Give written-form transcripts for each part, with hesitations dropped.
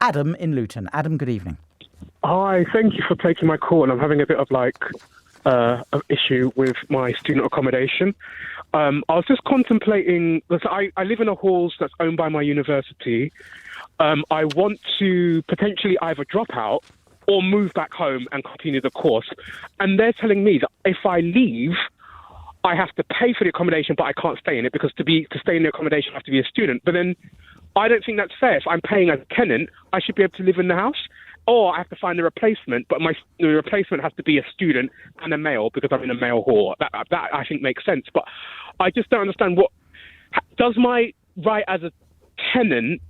Adam in Luton. Adam, good evening. Hi, thank you for taking my call. And I'm having a bit of an issue with my student accommodation. I was just contemplating, I live in a halls that's owned by my university. I want to potentially either drop out or move back home and continue the course. And they're telling me that if I leave, I have to pay for the accommodation, but I can't stay in it because to stay in the accommodation, I have to be a student. But then I don't think that's fair. If I'm paying as a tenant, I should be able to live in the house. Or I have to find a replacement, but the replacement has to be a student and a male because I'm in a male hall. That I think makes sense. But I just don't understand does my right as a tenant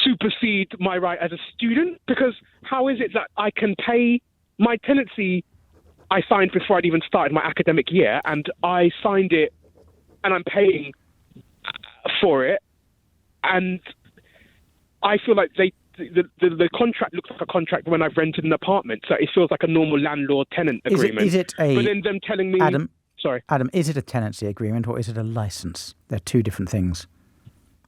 supersede my right as a student? Because how is it that I can pay my tenancy? I signed before I'd even started my academic year, and I signed it, and I'm paying for it, and I feel like the contract looks like a contract when I've rented an apartment, so it feels like a normal landlord-tenant agreement. But then them telling me... Adam, sorry. Adam, is it a tenancy agreement or is it a license? They're two different things.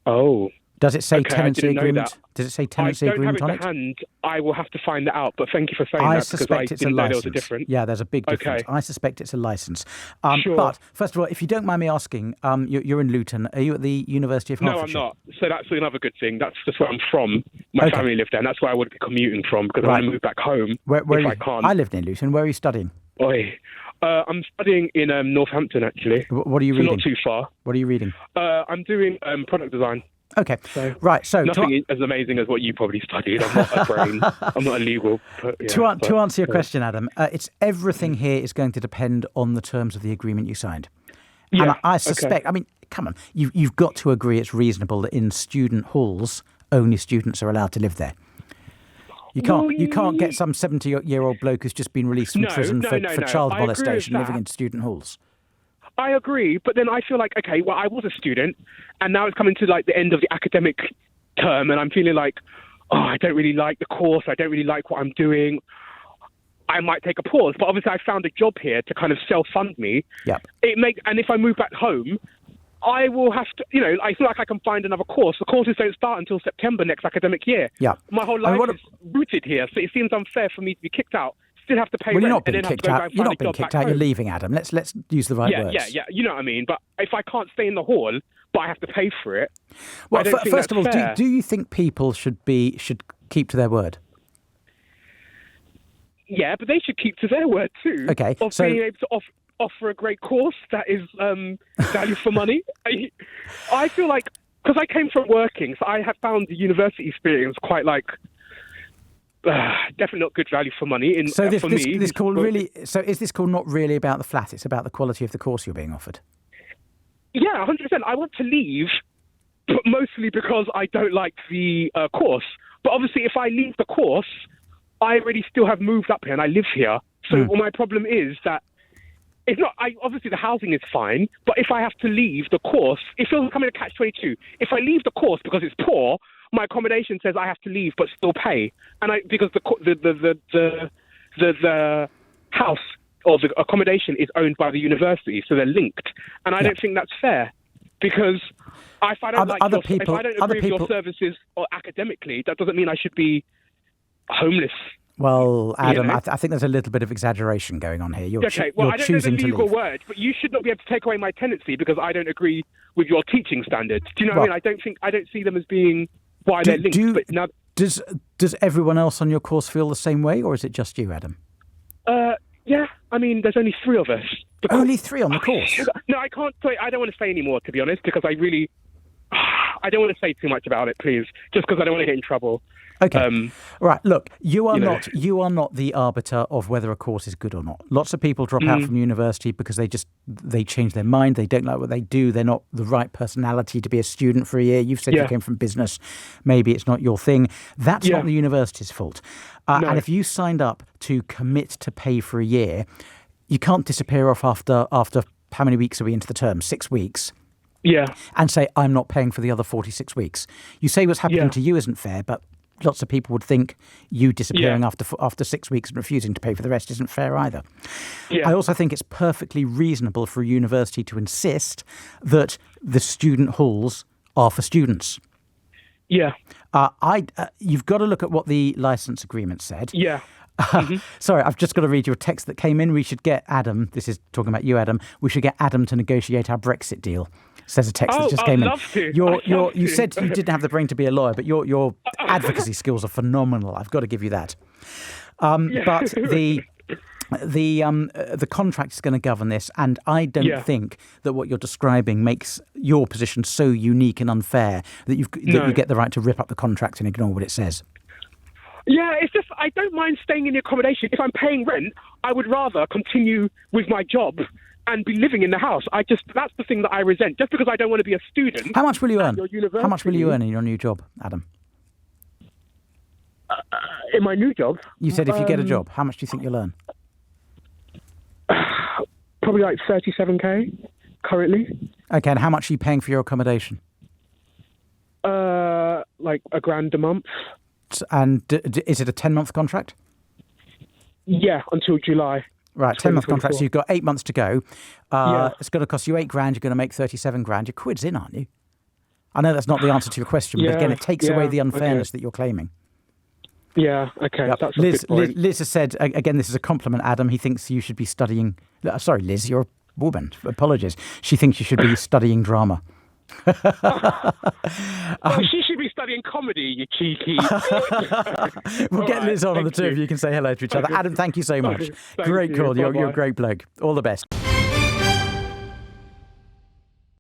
Oh. Does it say tenancy agreement? That. Does it say tenancy agreement on it? I don't have it to hand. I will have to find that out, but thank you for saying I that suspect because I it's a didn't know there license. was a difference. Yeah, there's a big difference. Okay. I suspect it's a license. Sure. But first of all, if you don't mind me asking, you're in Luton. Are you at the University of Hertfordshire? No, I'm not. So that's another good thing. That's just where I'm from. My family lived there, and that's where I would be commuting from because I want to move back home I can't. I lived in Luton. Where are you studying? I'm studying in Northampton, actually. What are you reading? Not too far. What are you reading? I'm doing product design. Okay, right. So nothing as amazing as what you probably studied. I'm not a brain. I'm not a legal. To answer your question, Adam, it's everything here is going to depend on the terms of the agreement you signed. Yeah, and I suspect. I mean, come on, you've got to agree it's reasonable that in student halls only students are allowed to live there. You can't get some 70-year-old bloke who's just been released from prison for child molestation living in student halls. I agree, but then I feel like, okay, well, I was a student, and now it's coming to like the end of the academic term, and I'm feeling like, I don't really like the course, I don't really like what I'm doing. I might take a pause, but obviously I found a job here to kind of self-fund me. Yeah. And if I move back home, I will have to, I feel like I can find another course. The courses don't start until September next academic year. Yeah. My whole life is rooted here, so it seems unfair for me to be kicked out. Still have to pay rent. You're not being kicked out. You're not being kicked out. You're leaving, Adam. Let's use the right words. Yeah. You know what I mean. But if I can't stay in the hall, but I have to pay for it. Well, first of all, do you think people should keep to their word? Yeah, but they should keep to their word too. Okay. Of being able to offer a great course that is value for money. I feel like because I came from working, so I have found the university experience quite definitely not good value for money. This call really. So is this call not really about the flat? It's about the quality of the course you're being offered. Yeah, 100%. I want to leave, but mostly because I don't like the course. But obviously, if I leave the course, I already still have moved up here and I live here. So my problem is that it's not. Obviously, the housing is fine, but if I have to leave the course, it feels like I'm in a catch-22. If I leave the course because it's poor, my accommodation says I have to leave but still pay, because the house or the accommodation is owned by the university, so they're linked, and I don't think that's fair because if I don't agree with your services or academically, that doesn't mean I should be homeless. Well, Adam, I think there's a little bit of exaggeration going on here. You're I don't know the legal word, but you should not be able to take away my tenancy because I don't agree with your teaching standards. Do you know what I mean? I don't see them as being why they're linked. Does everyone else on your course feel the same way, or is it just you, Adam? Yeah, I mean, there's only 3 of us. Only 3 on the course? No, I can't say. I don't want to say anymore, to be honest, because I don't want to say too much about it, please, just because I don't want to get in trouble. Okay. Right. Look, you are not the arbiter of whether a course is good or not. Lots of people drop out from university because they change their mind. They don't like what they do. They're not the right personality to be a student for a year. You've said you came from business. Maybe it's not your thing. That's not the university's fault. No. And if you signed up to commit to pay for a year, you can't disappear off after how many weeks are we into the term? 6 weeks. Yeah. And say, I'm not paying for the other 46 weeks. You say what's happening to you isn't fair, but lots of people would think you disappearing after 6 weeks and refusing to pay for the rest isn't fair either. Yeah. I also think it's perfectly reasonable for a university to insist that the student halls are for students. Yeah. You've got to look at what the license agreement said. Yeah. Sorry, I've just got to read you a text that came in. We should get Adam, this is talking about you, Adam, we should get Adam to negotiate our Brexit deal. Says a text that just came in. I'd love to. You said you didn't have the brain to be a lawyer, but your advocacy skills are phenomenal. I've got to give you that. But the contract is going to govern this, and I don't think that what you're describing makes your position so unique and unfair that you get the right to rip up the contract and ignore what it says. Yeah, it's just I don't mind staying in the accommodation. If I'm paying rent, I would rather continue with my job and be living in the house. That's the thing that I resent. Just because I don't want to be a student. How much will you earn? How much will you earn in your new job, Adam? In my new job? You said if you get a job, how much do you think you'll earn? Probably like 37k currently. Okay, and how much are you paying for your accommodation? Like £1,000 a month. And is it a 10-month contract? Yeah, until July. Right, 10-month contract, so you've got 8 months to go. It's going to cost you £8,000, you're going to make 37 grand. You're quids in, aren't you? I know that's not the answer to your question, but again, it takes away the unfairness that you're claiming. Yeah, okay. Yep. That's a good point. Liz has said, again, this is a compliment, Adam. He thinks you should be studying... Sorry, Liz, you're a woman. Apologies. She thinks you should be studying drama. Well, she should be studying comedy, you cheeky. We'll get Liz on the two of you. You can say hello to each other. Adam, thank you so much. Great call. You're a great bloke. All the best.